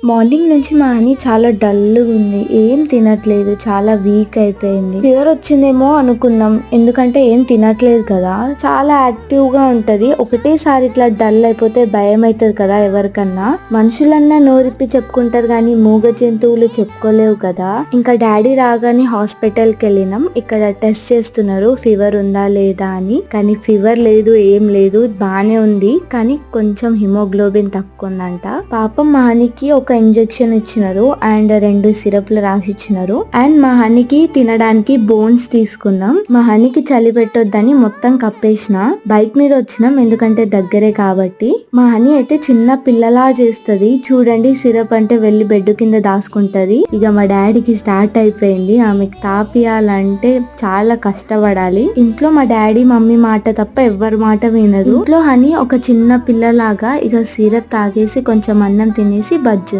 Morning నుంచి మా honey చాలా డల్గా ఉంది. ఏం తినట్లేదు. చాలా వీక్ అయిపోయింది. ఫీవర్ వచ్చిందేమో అనుకున్నాం. ఎందుకంటే ఏం తినట్లేదు కదా. చాలా యాక్టివ్ గా ఉంటది. ఒకటేసారి ఇట్లా డల్ అయిపోతే భయం అవుతుంది కదా ఎవరికన్నా. మనుషులన్నా నోరిప్పి చెప్పుకుంటారు కానీ మూగ జంతువులు చెప్పుకోలేవు కదా. ఇంకా డాడీ రాగానే హాస్పిటల్ కి వెళ్ళినాం. ఇక్కడ టెస్ట్ చేస్తున్నారు ఫీవర్ ఉందా లేదా అని. కానీ ఫీవర్ లేదు, ఏం లేదు, బానే ఉంది. కానీ కొంచెం హిమోగ్లోబిన్ తక్కువ ఉందంట. పాపం మా హనీకి ఒక ఇంజెక్షన్ ఇచ్చినారు అండ్ 2 సిరప్లు రాసి ఇచ్చినారు. అండ్ మా హనీకి తినడానికి బోన్స్ తీసుకున్నాం. మా హనీకి చలి పెట్టొద్దని మొత్తం కప్పేసిన. బైక్ మీద వచ్చినాం ఎందుకంటే దగ్గరే కాబట్టి. మా హనీ అయితే చిన్న పిల్లలా చేస్తది. చూడండి, సిరప్ అంటే వెళ్లి బెడ్ కింద దాసుకుంటది. ఇక మా డాడీకి స్టార్ట్ అయిపోయింది. ఆమెకి తాపియాలంటే చాలా కష్టపడాలి. ఇంట్లో మా డాడీ మమ్మీ మాట తప్ప ఎవ్వరి మాట వినదు. ఇంట్లో హనీ ఒక చిన్న పిల్లలాగా ఇక సిరప్ తాగేసి కొంచెం అన్నం తినేసి బజ్జింది.